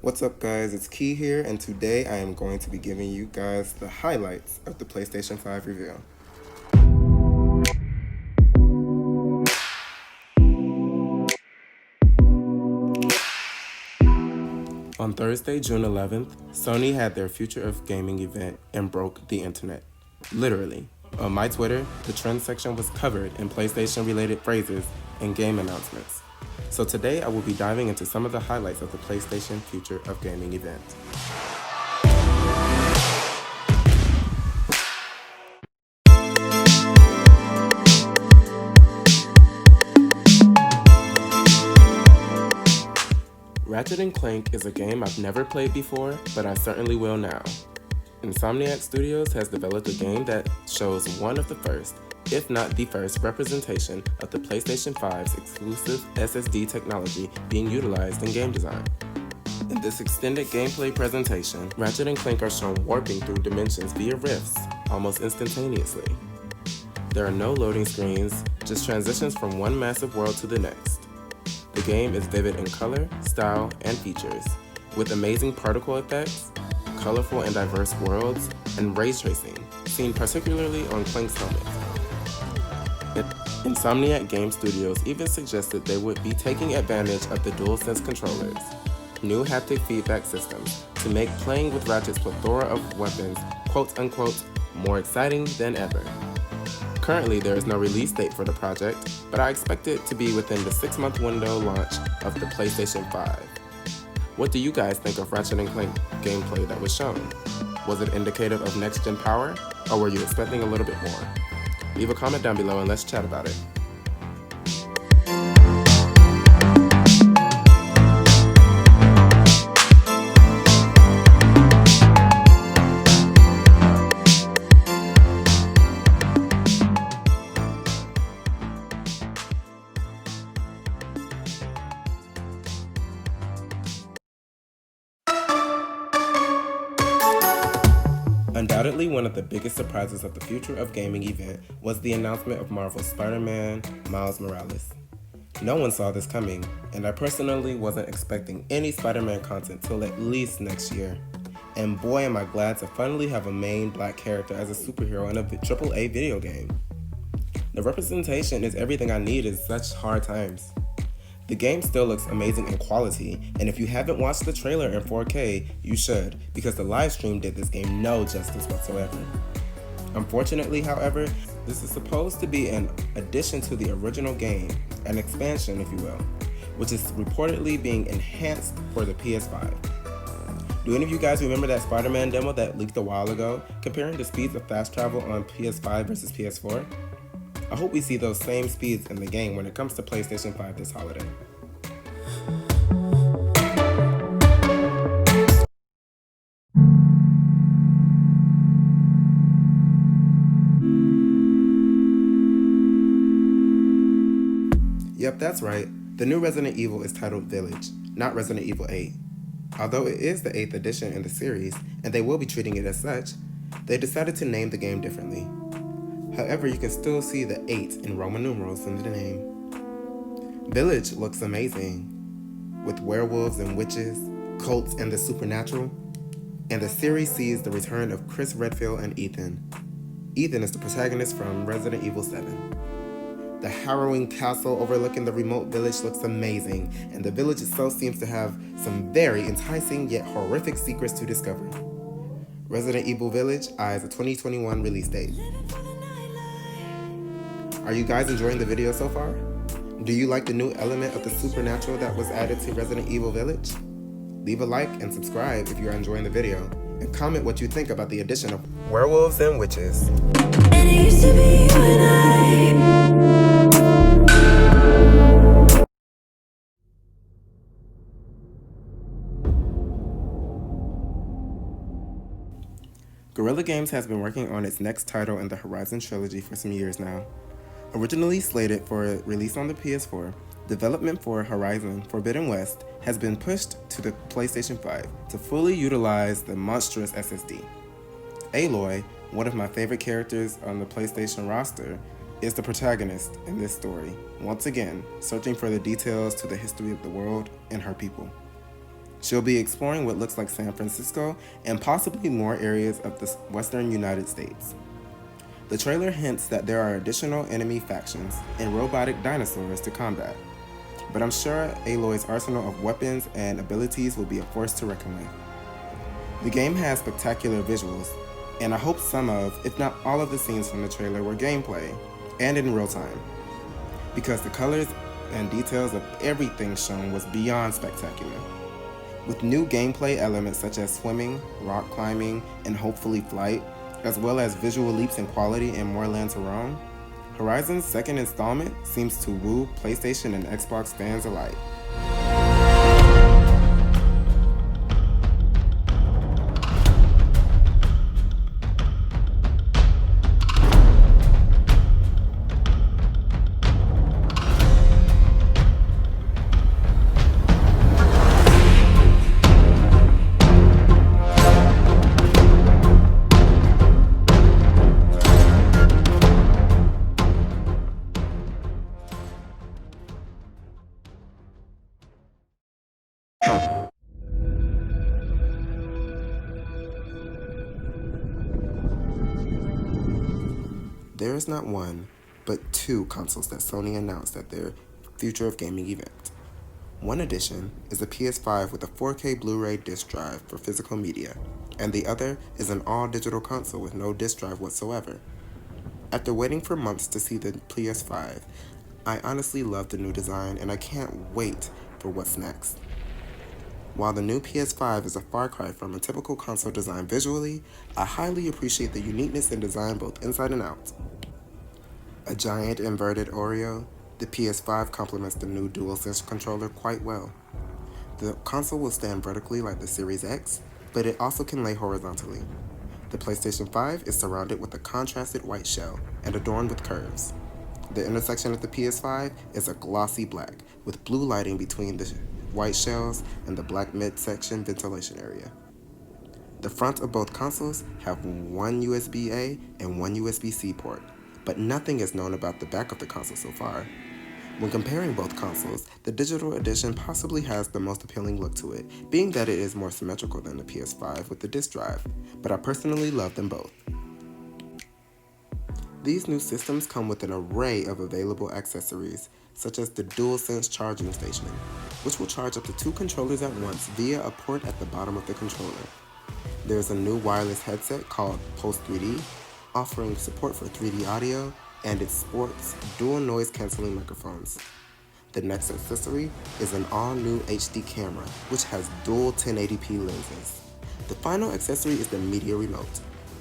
What's up guys, it's Key here, and today I am going to be giving you guys the highlights of the PlayStation 5 reveal. On Thursday, June 11th, Sony had their Future of Gaming event and broke the internet. Literally. On my Twitter, the trend section was covered in PlayStation-related phrases and game announcements. So today I will be diving into some of the highlights of the PlayStation Future of Gaming event. Ratchet & Clank is a game I've never played before, but I certainly will now. Insomniac Studios has developed a game that shows one of the first, if not the first, representation of the PlayStation 5's exclusive SSD technology being utilized in game design. In this extended gameplay presentation, Ratchet & Clank are shown warping through dimensions via rifts, almost instantaneously. There are no loading screens, just transitions from one massive world to the next. The game is vivid in color, style, and features, with amazing particle effects, colorful and diverse worlds, and ray tracing, seen particularly on Clank's helmet. Insomniac Game Studios even suggested they would be taking advantage of the DualSense controllers, new haptic feedback systems, to make playing with Ratchet's plethora of weapons quote-unquote more exciting than ever. Currently, there is no release date for the project, but I expect it to be within the 6-month window launch of the PlayStation 5. What do you guys think of Ratchet & Clank gameplay that was shown? Was it indicative of next-gen power, or were you expecting a little bit more? Leave a comment down below and let's chat about it. Undoubtedly, one of the biggest surprises of the Future of Gaming event was the announcement of Marvel's Spider-Man Miles Morales. No one saw this coming, and I personally wasn't expecting any Spider-Man content till at least next year. And boy am I glad to finally have a main black character as a superhero in a AAA video game. The representation is everything I need in such hard times. The game still looks amazing in quality, and if you haven't watched the trailer in 4K, you should, because the live stream did this game no justice whatsoever. Unfortunately, however, this is supposed to be an addition to the original game, an expansion if you will, which is reportedly being enhanced for the PS5. Do any of you guys remember that Spider-Man demo that leaked a while ago, comparing the speeds of fast travel on PS5 versus PS4? I hope we see those same speeds in the game when it comes to PlayStation 5 this holiday. Yep, that's right. The new Resident Evil is titled Village, not Resident Evil 8. Although it is the 8th edition in the series, and they will be treating it as such, they decided to name the game differently. However, you can still see the 8 in Roman numerals in the name. Village looks amazing, with werewolves and witches, cults, and the supernatural. And the series sees the return of Chris Redfield and Ethan. Ethan is the protagonist from Resident Evil 7. The harrowing castle overlooking the remote village looks amazing, and the village itself seems to have some very enticing yet horrific secrets to discover. Resident Evil Village eyes a 2021 release date. Are you guys enjoying the video so far? Do you like the new element of the supernatural that was added to Resident Evil Village? Leave a like and subscribe if you are enjoying the video, and comment what you think about the addition of werewolves and witches. And it used to be you and I. Guerrilla Games has been working on its next title in the Horizon trilogy for some years now. Originally slated for release on the PS4, development for Horizon Forbidden West has been pushed to the PlayStation 5 to fully utilize the monstrous SSD. Aloy, one of my favorite characters on the PlayStation roster, is the protagonist in this story, once again searching for the details to the history of the world and her people. She'll be exploring what looks like San Francisco and possibly more areas of the western United States. The trailer hints that there are additional enemy factions and robotic dinosaurs to combat, but I'm sure Aloy's arsenal of weapons and abilities will be a force to reckon with. The game has spectacular visuals, and I hope some of, if not all of the scenes from the trailer were gameplay, and in real time, because the colors and details of everything shown was beyond spectacular. With new gameplay elements such as swimming, rock climbing, and hopefully flight, as well as visual leaps in quality and more land to roam, Horizon's second installment seems to woo PlayStation and Xbox fans alike. There is not one, but two consoles that Sony announced at their Future of Gaming event. One edition is a PS5 with a 4K Blu-ray disc drive for physical media, and the other is an all-digital console with no disc drive whatsoever. After waiting for months to see the PS5, I honestly love the new design and I can't wait for what's next. While the new PS5 is a far cry from a typical console design visually, I highly appreciate the uniqueness in design both inside and out. A giant inverted Oreo, the PS5 complements the new DualSense controller quite well. The console will stand vertically like the Series X, but it also can lay horizontally. The PlayStation 5 is surrounded with a contrasted white shell and adorned with curves. The intersection of the PS5 is a glossy black, with blue lighting between the white shells and the black midsection ventilation area. The front of both consoles have one USB-A and one USB-C port, but nothing is known about the back of the console so far. When comparing both consoles, the digital edition possibly has the most appealing look to it, being that it is more symmetrical than the PS5 with the disc drive, but I personally love them both. These new systems come with an array of available accessories, such as the DualSense charging station, which will charge up to 2 controllers at once via a port at the bottom of the controller. There's a new wireless headset called Pulse 3D, offering support for 3D audio, and it sports dual noise cancelling microphones. The next accessory is an all-new HD camera, which has dual 1080p lenses. The final accessory is the media remote,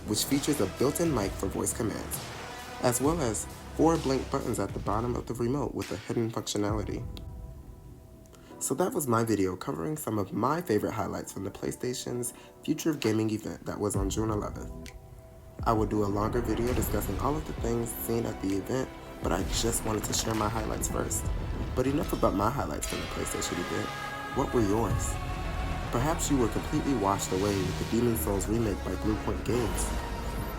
which features a built-in mic for voice commands, as well as 4 blank buttons at the bottom of the remote with a hidden functionality. So that was my video covering some of my favorite highlights from the PlayStation's Future of Gaming event that was on June 11th. I will do a longer video discussing all of the things seen at the event, but I just wanted to share my highlights first. But enough about my highlights from the PlayStation event. What were yours? Perhaps you were completely washed away with the Demon's Souls remake by Bluepoint Games,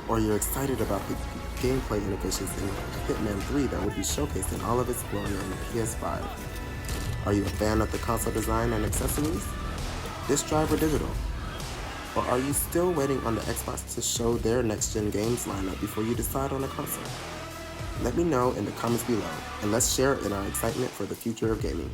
or you're excited about the gameplay innovations in Hitman 3 that will be showcased in all of its glory on the PS5. Are you a fan of the console design and accessories? Disc drive or digital? Or are you still waiting on the Xbox to show their next-gen games lineup before you decide on a console? Let me know in the comments below, and let's share in our excitement for the future of gaming.